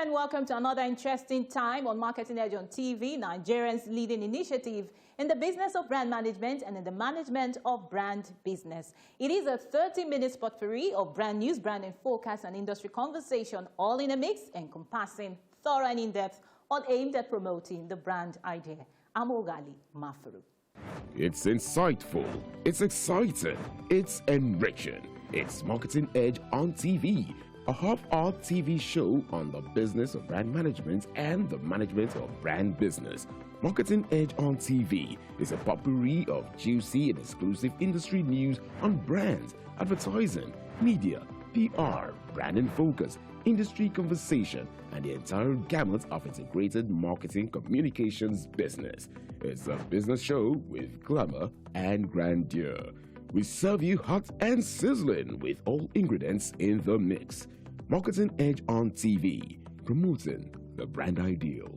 and welcome to another interesting time on Marketing Edge on TV, Nigerians' leading initiative in the business of brand management and in the management of brand business. It is a 30-minute potpourri of brand news, branding forecast, and industry conversation, all in a mix, encompassing thorough and in-depth, all aimed at promoting the brand idea. I'm Ogali Mafuru. It's insightful, it's exciting, it's enriching. It's Marketing Edge on TV, a half-hour TV show on the business of brand management and the management of brand business. Marketing Edge on TV is a potpourri of juicy and exclusive industry news on brands, advertising, media, PR, brand and focus, industry conversation, and the entire gamut of integrated marketing communications business. It's a business show with glamour and grandeur. We serve you hot and sizzling with all ingredients in the mix. Marketing Edge on TV, promoting the brand ideal.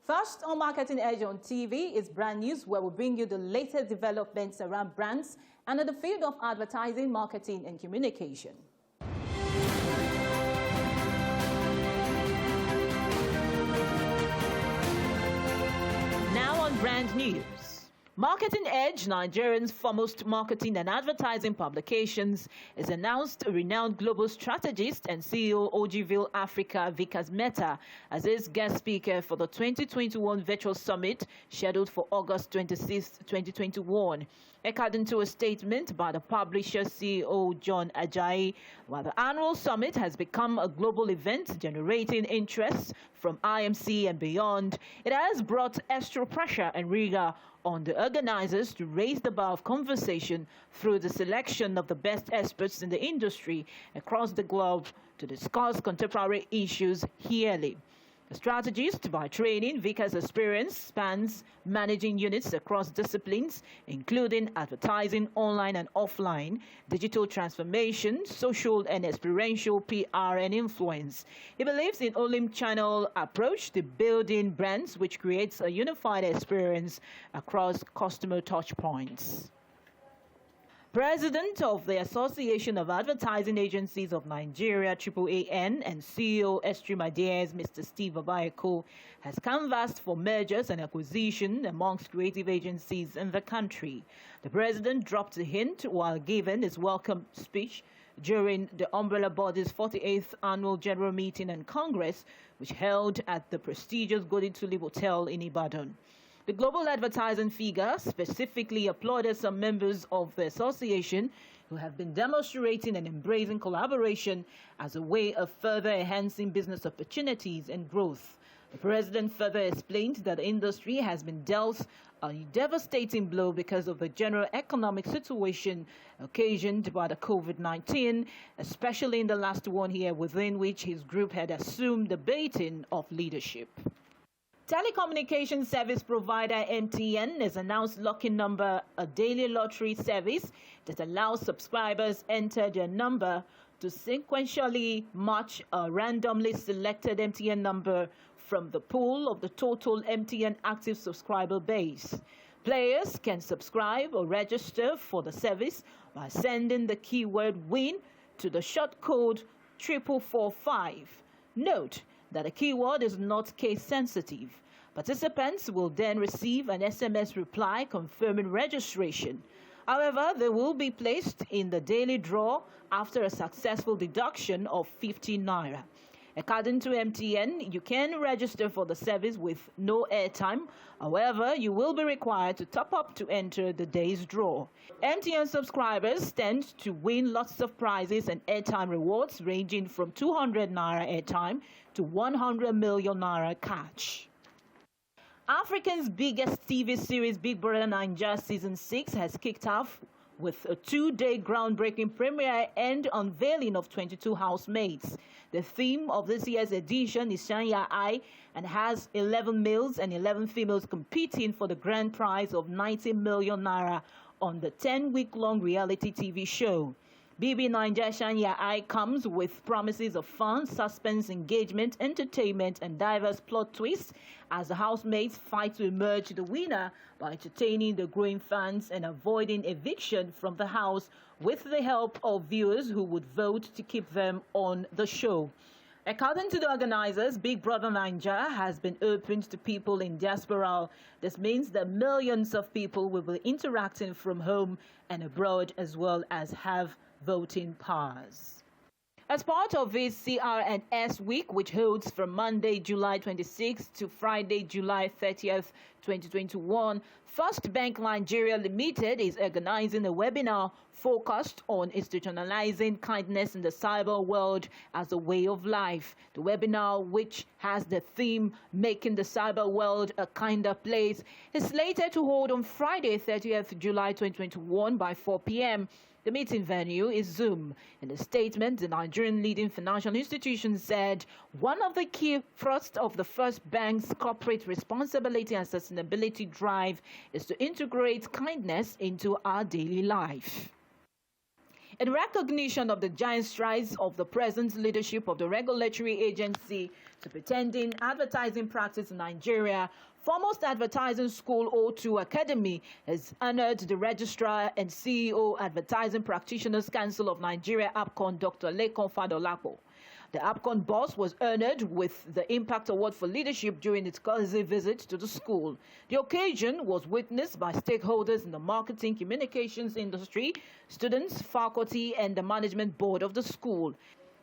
First on Marketing Edge on TV is brand news, where we bring you the latest developments around brands and in the field of advertising, marketing, and communication. Now on brand news. Marketing Edge, Nigerian's foremost marketing and advertising publications, has announced a renowned global strategist and CEO Ogilvy Africa Vikas Mehta as his guest speaker for the 2021 Virtual Summit scheduled for August 26, 2021. According to a statement by the publisher CEO John Ajayi, while the annual summit has become a global event generating interest from IMC and beyond, it has brought extra pressure and rigor on the organizers to raise the bar of conversation through the selection of the best experts in the industry across the globe to discuss contemporary issues yearly. A strategist by training, Vikas' experience spans managing units across disciplines, including advertising, online and offline, digital transformation, social and experiential PR and influence. He believes in omnichannel approach to building brands, which creates a unified experience across customer touchpoints. President of the Association of Advertising Agencies of Nigeria, AAAN, and CEO X3M Ideas, Mr. Steve Babaeko, has canvassed for mergers and acquisition amongst creative agencies in the country. The president dropped a hint while giving his welcome speech during the umbrella body's 48th annual general meeting and congress, which held at the prestigious Golden Tulip Hotel in Ibadan. The global advertising figure specifically applauded some members of the association who have been demonstrating and embracing collaboration as a way of further enhancing business opportunities and growth. The president further explained that the industry has been dealt a devastating blow because of the general economic situation occasioned by the COVID-19, especially in the last 1 year within which his group had assumed the baton of leadership. Telecommunication service provider MTN has announced Lucky Number, a daily lottery service that allows subscribers enter their number to sequentially match a randomly selected MTN number from the pool of the total MTN active subscriber base. Players can subscribe or register for the service by sending the keyword WIN to the short code 4445. Note that the keyword is not case sensitive. Participants will then receive an SMS reply confirming registration. However, they will be placed in the daily draw after a successful deduction of 50 naira. According to MTN, you can register for the service with no airtime. However, you will be required to top up to enter the day's draw. MTN subscribers stand to win lots of prizes and airtime rewards ranging from 200 naira airtime to 100 million naira cash. Africa's biggest TV series, Big Brother Naija Season 6, has kicked off with a 2-day groundbreaking premiere and unveiling of 22 housemates. The theme of this year's edition is Shine Your Eye and has 11 males and 11 females competing for the grand prize of 90 million naira on the 10-week-long reality TV show. BB Niger Shanya Eye comes with promises of fun, suspense, engagement, entertainment, and diverse plot twists as the housemates fight to emerge the winner by entertaining the growing fans and avoiding eviction from the house with the help of viewers who would vote to keep them on the show. According to the organizers, Big Brother Niger has been opened to people in diaspora. This means that millions of people will be interacting from home and abroad, as well as have voting powers. As part of its CR&S week, which holds from Monday, July 26th to Friday, July 30th, 2021, First Bank Nigeria Limited is organizing a webinar focused on institutionalizing kindness in the cyber world as a way of life. The webinar, which has the theme Making the Cyber World a Kinder Place, is slated to hold on Friday, 30th July 2021 by 4 p.m. The meeting venue is Zoom. In a statement, the Nigerian leading financial institution said one of the key thrusts of the First Bank's corporate responsibility and sustainability drive is to integrate kindness into our daily life. In recognition of the giant strides of the present leadership of the regulatory agency to pretending advertising practice in Nigeria, Foremost Advertising School O2 Academy has honored the Registrar and CEO Advertising Practitioners Council of Nigeria APCON, Dr. Lekon Fadolapo. The APCON boss was honored with the Impact Award for Leadership during its courtesy visit to the school. The occasion was witnessed by stakeholders in the marketing communications industry, students, faculty, and the management board of the school.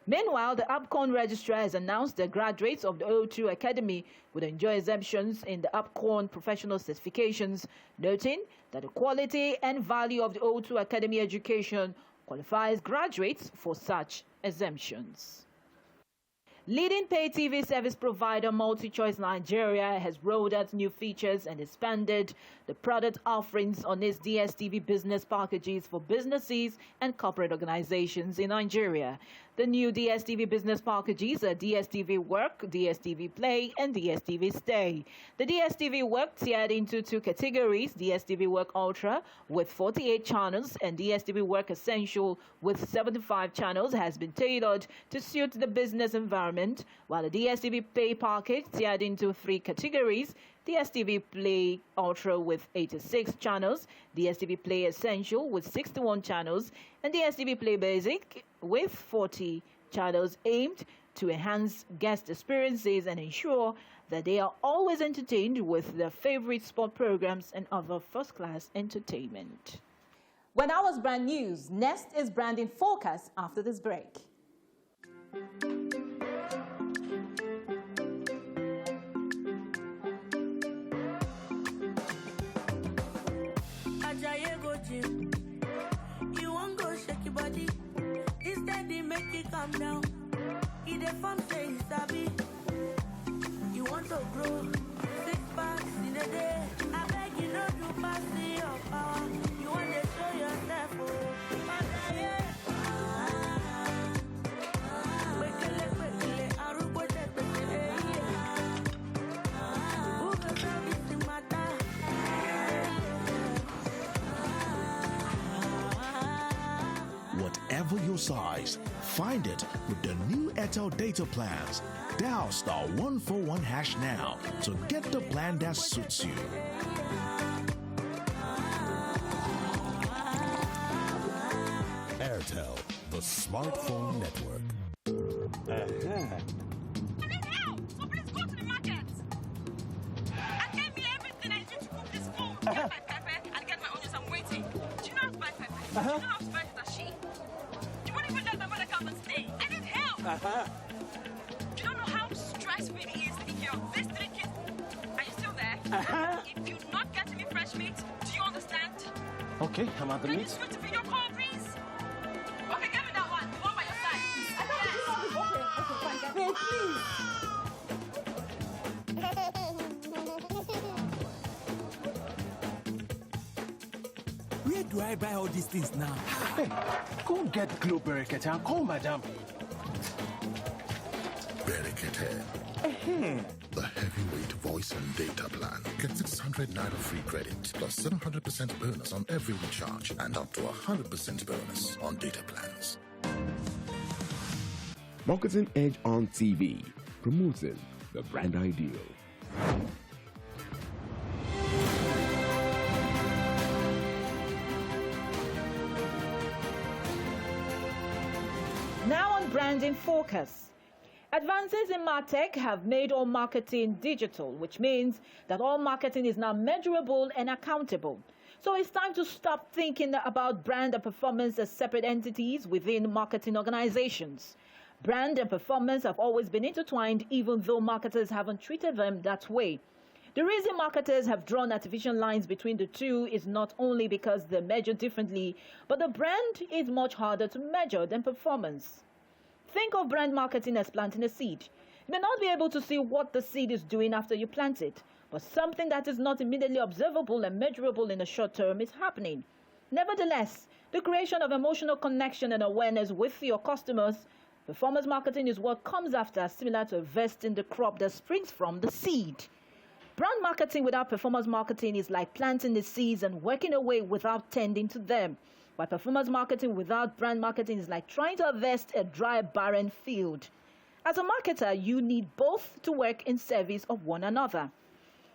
Meanwhile, the APCON registrar has announced that graduates of the O2 Academy would enjoy exemptions in the APCON professional certifications, noting that the quality and value of the O2 Academy education qualifies graduates for such exemptions. Leading pay TV service provider MultiChoice Nigeria has rolled out new features and expanded the product offerings on its DSTV business packages for businesses and corporate organizations in Nigeria. The new DSTV business packages are DSTV Work, DSTV Play, and DSTV Stay. The DSTV Work tiered into two categories, DSTV Work Ultra with 48 channels and DSTV Work Essential with 75 channels has been tailored to suit the business environment, while the DSTV Play package tiered into three categories, DSTV Play Ultra with 86 channels, DSTV Play Essential with 61 channels, and DSTV Play Basic with 40 channels, aimed to enhance guest experiences and ensure that they are always entertained with their favorite sport programs and other first-class entertainment. When I was brand news, next is branding focus after this break. You won't go shake your body. Instead, they make it calm down. Eat a farm say sabi. You want to grow 6 packs in a day. I beg you not to pass your power. You want to show yourself. Whatever your size, find it with the new Airtel data plans. Dial *141# now to get the plan that suits you. Airtel, the smartphone network. I need help, so please go to the market and get me everything I need to cook this food. Get my pepper and get my onions. I'm waiting. Do you know how to buy pepper? Do you know how to buy she? You won't even let my mother come and stay. I need help. You don't know how stressful it is if you're this 3 kids. Are you still there? If you're not getting me fresh meat, do you understand? Okay, I'm at the Can meat. you switch to video call, please? Okay, give me that one. The one by your side. Okay, please. Where do I buy all these things now? Hey, go get Glow Berekete and call Madam. Berekete. The heavyweight voice and data plan. Get 600 naira free credit plus 700% bonus on every recharge and up to 100% bonus on data plans. Marketing Edge on TV, promoting the brand ideal. Now on Branding Focus. Advances in MarTech have made all marketing digital, which means that all marketing is now measurable and accountable. So it's time to stop thinking about brand and performance as separate entities within marketing organizations. Brand and performance have always been intertwined, even though marketers haven't treated them that way. The reason marketers have drawn artificial lines between the two is not only because they're measured differently, but the brand is much harder to measure than performance. Think of brand marketing as planting a seed. You may not be able to see what the seed is doing after you plant it, but something that is not immediately observable and measurable in the short term is happening. Nevertheless, the creation of emotional connection and awareness with your customers, performance marketing is what comes after, similar to harvesting the crop that springs from the seed. Brand marketing without performance marketing is like planting the seeds and working away without tending to them. While performance marketing without brand marketing is like trying to harvest a dry, barren field. As a marketer, you need both to work in service of one another.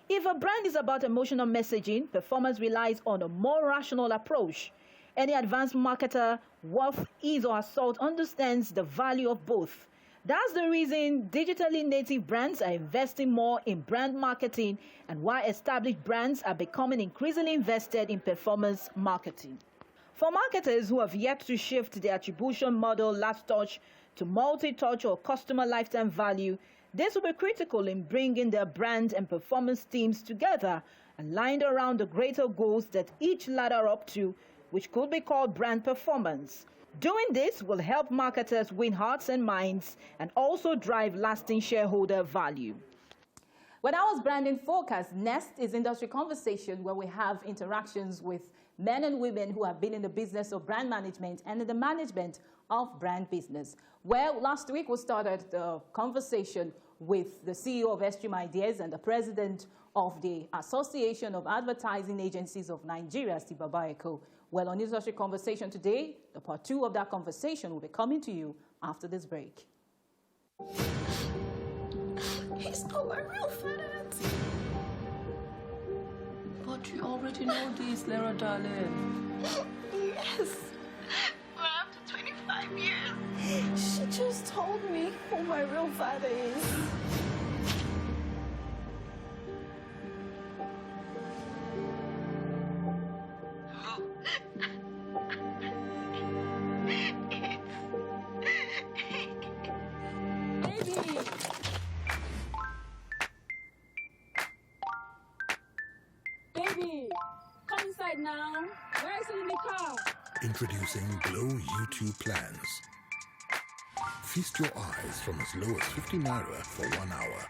If a brand is about emotional messaging, performance relies on a more rational approach. Any advanced marketer worth his or her salt understands the value of both. That's the reason digitally native brands are investing more in brand marketing and why established brands are becoming increasingly invested in performance marketing. For marketers who have yet to shift their attribution model last touch to multi-touch or customer lifetime value, this will be critical in bringing their brand and performance teams together, aligned around the greater goals that each ladder up to, which could be called brand performance. Doing this will help marketers win hearts and minds and also drive lasting shareholder value. When I was Branding Focus, next is Industry Conversation, where we have interactions with men and women who have been in the business of brand management and in the management of brand business. Well, last week we started the conversation with the CEO of X3M Ideas and the president of the Association of Advertising Agencies of Nigeria, Steve Babaeko. Well, on Industry Conversation today, the part 2 of that conversation will be coming to you after this break. He's not my real father. But you already know this, Lara darling. Yes. But after 25 years. She just told me who my real father is. Baby, come inside now. Where is it in the car? Introducing Glow YouTube plans. Feast your eyes from as low as 50 naira for 1 hour.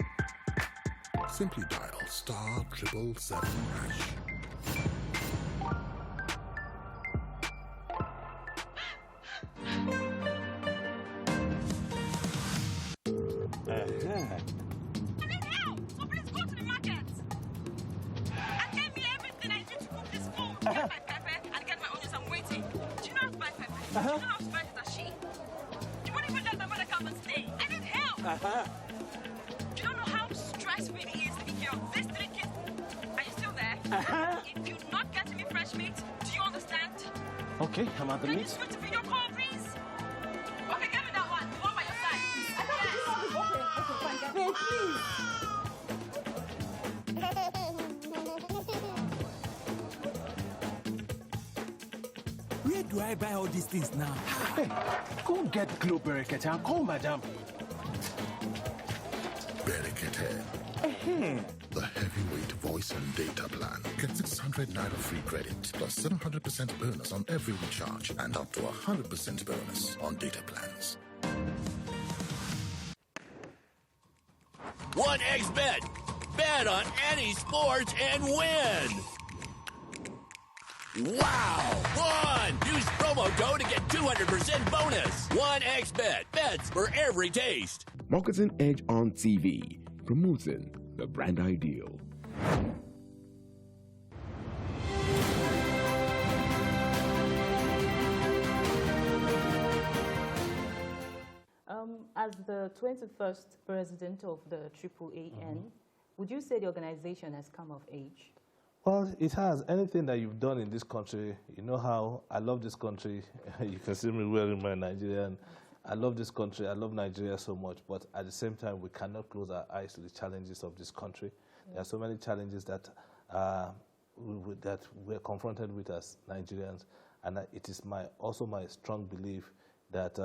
Simply dial *777#. I need help, so please go to the market. And get me everything I need to cook this food. Get my pepper and get my onions. I'm waiting. Do you know how to buy pepper? Do you know how to buy dashi? You won't even let my mother come and stay. I need help. Do you don't know how stressful it is to take care of these 3 kids? Are you still there? If you're not getting me fresh meat, do you understand? Okay, I'm at the Can you meat. switch to video call, please? Okay, get me that one. The one by your side. Babe, please. Where do I buy all these things now? Hey, go get Glow Babaeko and call madam. Babaeko. The heavyweight voice and data plan. Get 600 naira free credit plus 700% bonus on every recharge and up to 100% bonus on data plans. 1xBet. Bet on any sports and win. Wow! Use promo code to get 200% bonus. 1xBet. Bets for every taste. Marketing Edge on TV, promoting the brand ideal. As the 21st president of the AAAN, would you say the organization has come of age? Well, it has. Anything that you've done in this country, you know how I love this country. You can see me wearing my Nigerian. I love this country. I love Nigeria so much. But at the same time, we cannot close our eyes to the challenges of this country. There are so many challenges that that we're confronted with as Nigerians, and it is also my strong belief that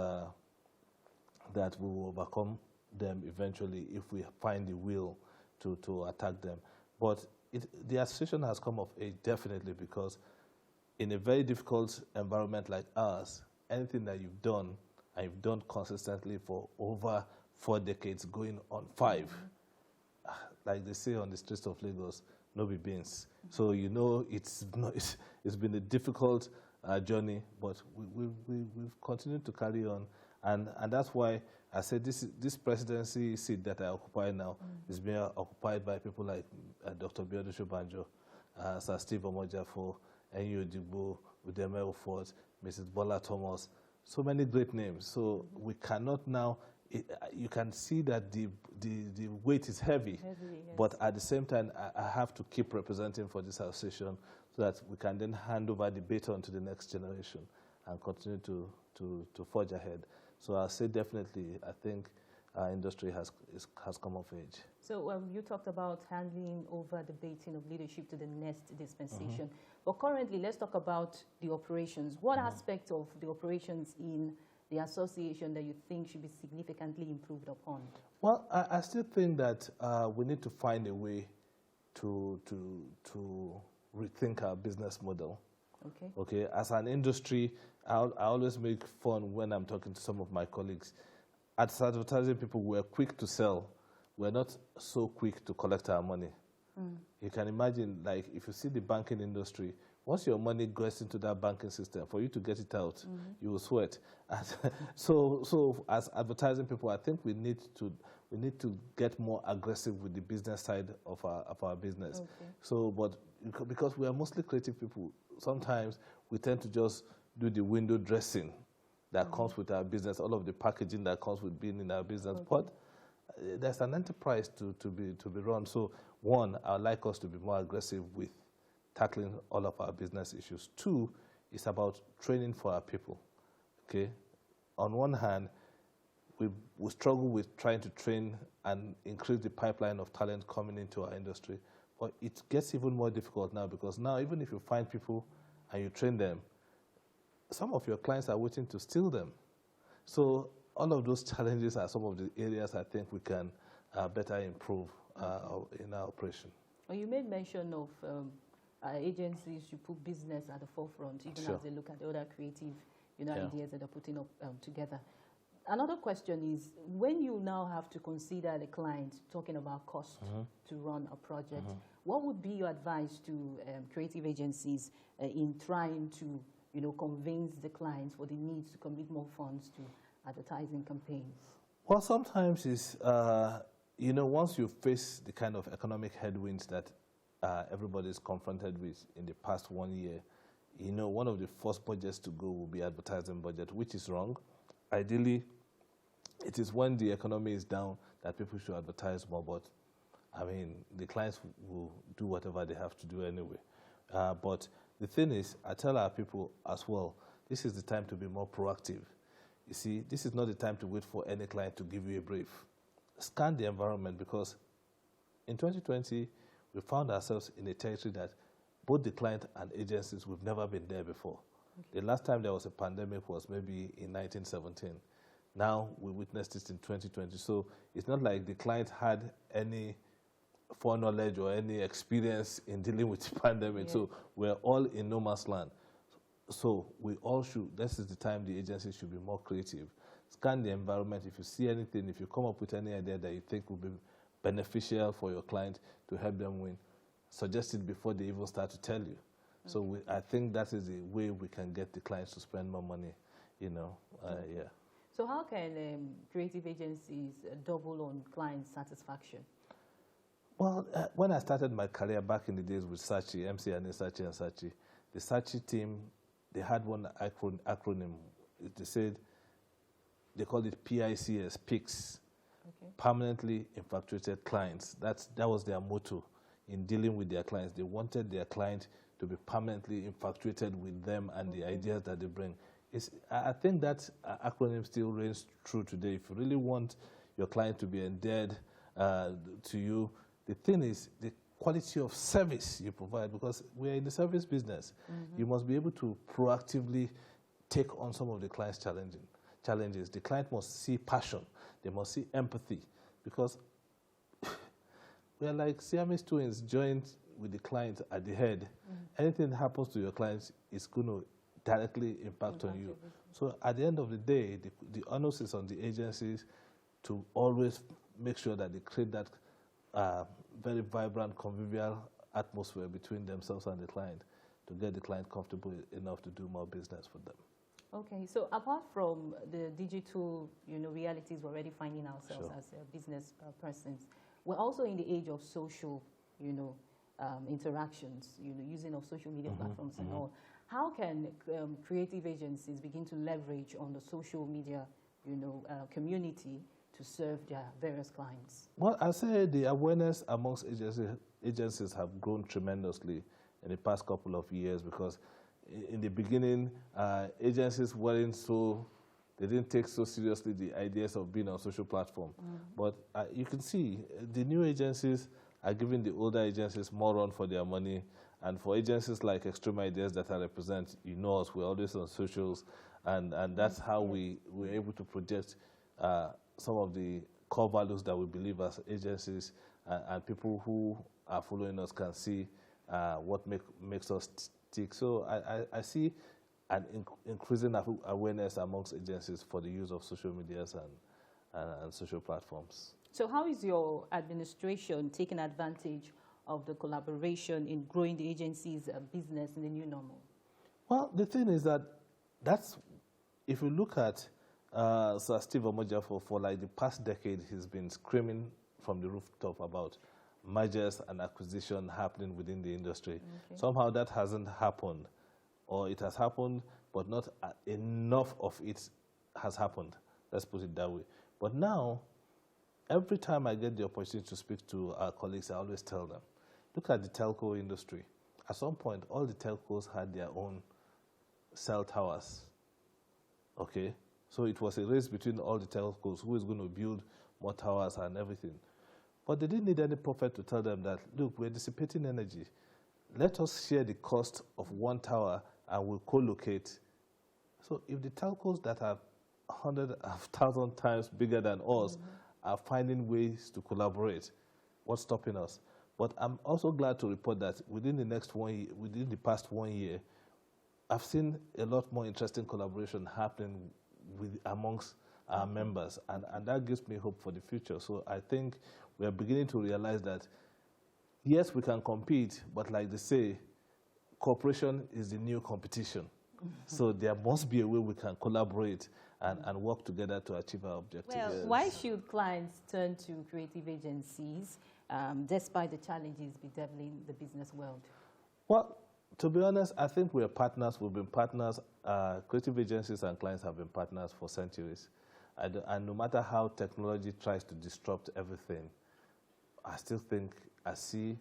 that we will overcome them eventually if we find the will to attack them. But the association has come of age definitely because in a very difficult environment like ours, anything that you've done, and you've done consistently for over 4 decades, going on 5, like they say on the streets of Lagos, no be beans. So you know it's been a difficult journey, but we've continued to carry on. And that's why I said this presidency seat that I occupy now is being occupied by people like Dr. Biodun Shobanjo, Sir Steve Omojafo, Enyo Digbo, Udeme Ofort, Mrs. Bola Thomas, so many great names. So we cannot now, you can see that the weight is heavy, yes. But at the same time, I have to keep representing for this association so that we can then hand over the baton to the next generation and continue to forge ahead. So I'll say definitely, I think our industry has come of age. So you talked about handing over the baton of leadership to the next dispensation. But currently, let's talk about the operations. What aspect of the operations in the association that you think should be significantly improved upon? Well, I still think that we need to find a way to rethink our business model. Okay. Okay. As an industry, I always make fun when I'm talking to some of my colleagues. As advertising people, we're quick to sell. We're not so quick to collect our money. You can imagine, like, if you see the banking industry, once your money goes into that banking system, for you to get it out, you will sweat. So as advertising people, I think we need to get more aggressive with the business side of our business. Okay. So, but because we are mostly creative people, sometimes we tend to just do the window dressing that comes with our business, all of the packaging that comes with being in our business. Okay. But there's an enterprise to be run. So one, I'd like us to be more aggressive with tackling all of our business issues. Two, it's about training for our people. Okay, on one hand, we struggle with trying to train and increase the pipeline of talent coming into our industry, but it gets even more difficult now because now even if you find people and you train them, some of your clients are waiting to steal them. So all of those challenges are some of the areas I think we can better improve in our operation. Well, you made mention of agencies should put business at the forefront, even as they look at the other creative ideas that are putting up together. Another question is, when you now have to consider the client, talking about cost to run a project, what would be your advice to creative agencies in trying to convince the clients for the needs to commit more funds to advertising campaigns? Well, sometimes it's, once you face the kind of economic headwinds that everybody is confronted with in the past 1 year, one of the first budgets to go will be advertising budget, which is wrong. Ideally, it is when the economy is down that people should advertise more, but I mean, the clients will do whatever they have to do anyway. But the thing is, I tell our people as well, this is the time to be more proactive. You see, this is not the time to wait for any client to give you a brief. Scan the environment, because in 2020, we found ourselves in a territory that both the client and agencies, we've never been there before. Okay. The last time there was a pandemic was maybe in 1917. Now we witnessed it in 2020. So it's not like the client had any foreknowledge or any experience in dealing with the pandemic. Yeah. So we're all in no man's land. So we all should, this is the time the agencies should be more creative. Scan the environment. If you see anything, if you come up with any idea that you think will be beneficial for your client to help them win, suggest it before they even start to tell you. Okay. So I think that is the way we can get the clients to spend more money, yeah. So how can creative agencies double on client satisfaction? Well, when I started my career back in the days with Sachi, MC and Sachi, the Sachi team, they had one acronym. They said, they called it PICS, PICS, Permanently Infatuated Clients. That was their motto in dealing with their clients. They wanted their client to be permanently infatuated with them and the ideas that they bring. I think that acronym still reigns true today. If you really want your client to be endeared to you, the thing is the quality of service you provide, because we're in the service business. You must be able to proactively take on some of the client's challenges. The client must see passion. They must see empathy, because we're like Siamese twins joined with the client at the head. Anything that happens to your clients is going to directly impact on you. So at the end of the day, the onus is on the agencies to always make sure that they create that very vibrant, convivial atmosphere between themselves and the client to get the client comfortable enough to do more business with them. Okay, so apart from the digital, realities we're already finding ourselves as business persons, we're also in the age of social, interactions, using of social media platforms and all. How can creative agencies begin to leverage on the social media, community to serve their various clients? Well, I say the awareness amongst agencies have grown tremendously in the past couple of years, because in the beginning, agencies they didn't take so seriously the ideas of being on social platform. But you can see the new agencies are giving the older agencies more run for their money. And for agencies like X3M Ideas that I represent, us, we're always on socials. And that's how we're able to project some of the core values that we believe as agencies, and people who are following us can see what makes us tick. So I see an increasing awareness amongst agencies for the use of social medias and social platforms. So how is your administration taking advantage of the collaboration in growing the agency's business in the new normal? Well, the thing is if you look at Sir Steve Omoja for like the past decade, he's been screaming from the rooftop about mergers and acquisition happening within the industry. Somehow that hasn't happened, or it has happened, but not enough of it has happened. Let's put it that way. But now, every time I get the opportunity to speak to our colleagues, I always tell them, look at the telco industry. At some point, all the telcos had their own cell towers. Okay? So it was a race between all the telcos, who is going to build more towers and everything. But they didn't need any prophet to tell them that, look, we're dissipating energy. Let us share the cost of one tower and we'll co-locate. So if the telcos that are 100,000 times bigger than us are finding ways to collaborate, what's stopping us? But I'm also glad to report that within the past 1 year, I've seen a lot more interesting collaboration happening amongst our members, and that gives me hope for the future. So I think we are beginning to realize that, yes, we can compete, but like they say, cooperation is the new competition. So there must be a way we can collaborate and work together to achieve our objectives. Well, why should clients turn to creative agencies despite the challenges bedeviling the business world? Well, to be honest, I think we're partners. We've been partners. Creative agencies and clients have been partners for centuries. And no matter how technology tries to disrupt everything, I still think I see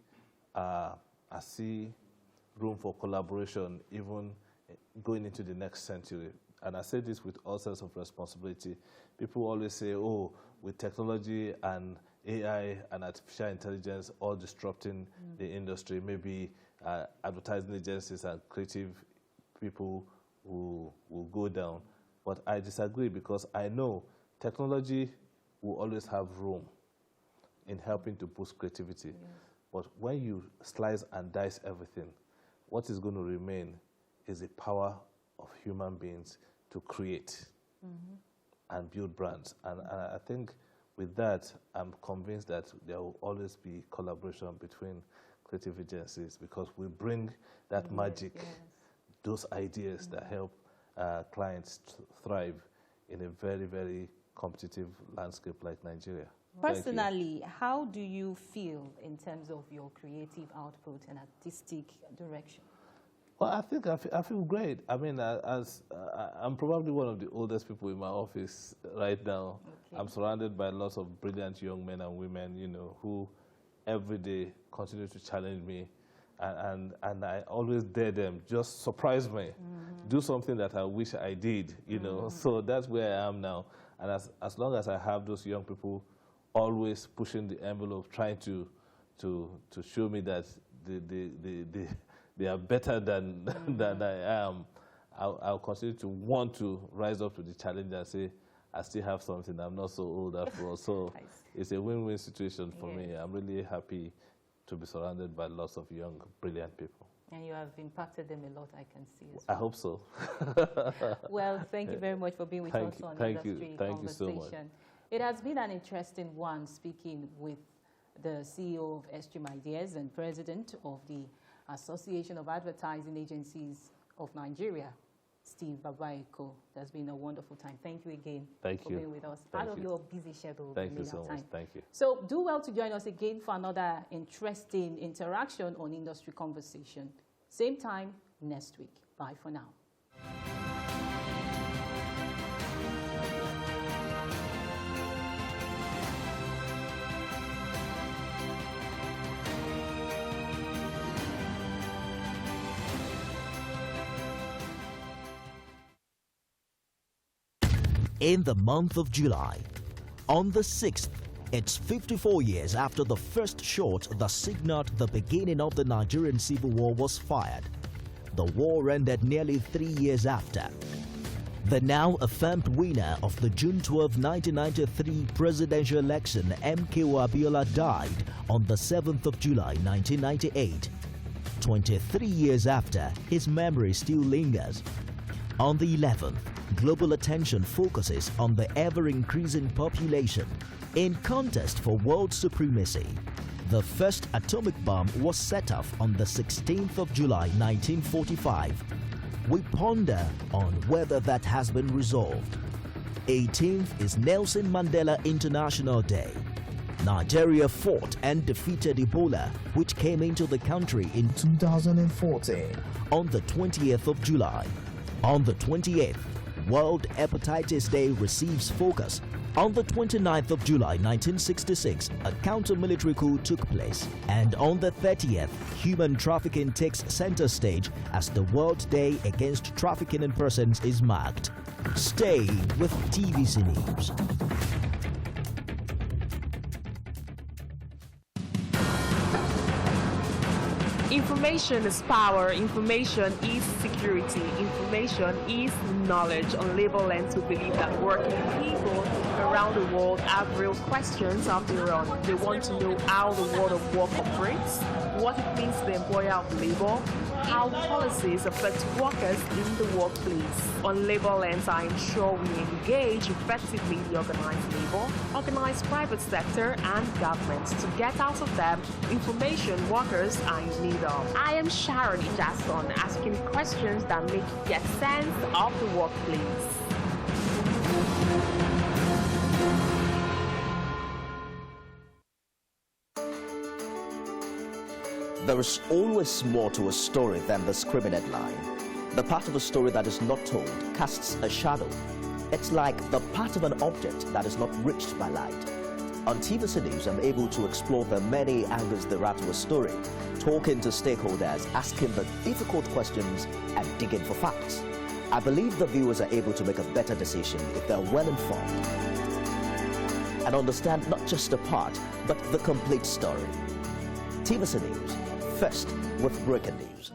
room for collaboration even going into the next century. And I say this with all sense of responsibility. People always say, oh, with technology and AI and artificial intelligence all disrupting the industry, maybe advertising agencies and creative people will go down. But I disagree, because I know technology will always have room in helping to boost creativity. Yes. But when you slice and dice everything, what is going to remain is the power of human beings to create and build brands. And I think with that, I'm convinced that there will always be collaboration between creative agencies, because we bring that magic, those ideas that help clients thrive in a very, very competitive landscape like Nigeria. Personally, how do you feel in terms of your creative output and artistic direction? Well, I think I feel great. I mean, I'm probably one of the oldest people in my office right now. Okay. I'm surrounded by lots of brilliant young men and women, you know, who every day continue to challenge me. And I always dare them, just surprise me, do something that I wish I did, you know. So that's where I am now. And as long as I have those young people always pushing the envelope, trying to show me that they are better than I am, I'll continue to want to rise up to the challenge and say, I still have something. I'm not so old after all. So it's a win-win situation for me. I'm really happy to be surrounded by lots of young, brilliant people. And you have impacted them a lot, I can see as well. I hope so. Well, thank you very much for being with us on Industry Conversation. Thank you so much. It has been an interesting one, speaking with the CEO of X3M Ideas and President of the Association of Advertising Agencies of Nigeria, Steve Babaeko. That's been a wonderful time. Thank you again for being with us. Out of your busy schedule. Thank you so much. Thank you. So do well to join us again for another interesting interaction on Industry Conversation. Same time next week. Bye for now. In the month of July, on the 6th, it's 54 years after the first shot that signaled the beginning of the Nigerian Civil War was fired. The war ended nearly 3 years after. The now affirmed winner of the June 12, 1993 presidential election, MKO Abiola, died on the 7th of July, 1998. 23 years after, his memory still lingers. On the 11th, global attention focuses on the ever-increasing population in contest for world supremacy. The first atomic bomb was set off on the 16th of July 1945. We ponder on whether that has been resolved. 18th is Nelson Mandela International Day. Nigeria fought and defeated Ebola, which came into the country in 2014 on the 20th of July. On the 28th, World Hepatitis Day receives focus. On the 29th of July 1966, a counter-military coup took place. And on the 30th, human trafficking takes center stage as the World Day Against Trafficking in Persons is marked. Stay with TVC News. Information is power, information is security, information is knowledge. On Labor Lens, we believe that working people around the world have real questions of their own. They want to know how the world of work operates, what it means to the employer of labor, how policies affect workers in the workplace. On Labor Lens, I ensure we engage effectively the organized labor, organized private sector, and government to get out of them information workers are in need of. I am Sharon Ijason, asking questions that make you get sense of the workplace. There is always more to a story than the scribbling line. The part of a story that is not told casts a shadow. It's like the part of an object that is not reached by light. On TVC News, I'm able to explore the many angles there are to a story, talking to stakeholders, asking the difficult questions, and digging for facts. I believe the viewers are able to make a better decision if they're well informed and understand not just a part, but the complete story. TVC News, first with breaking news.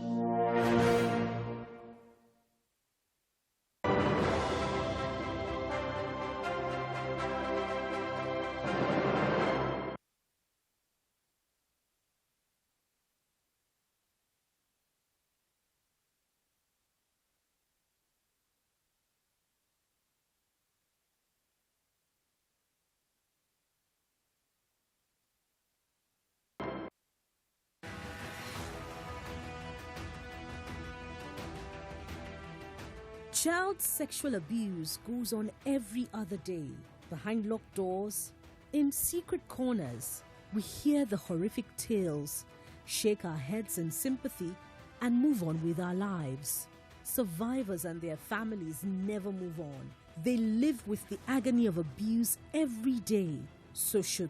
Child sexual abuse goes on every other day, behind locked doors, In secret corners, we hear the horrific tales, shake our heads in sympathy, and move on with our lives. Survivors and their families never move on. They live with the agony of abuse every day. So should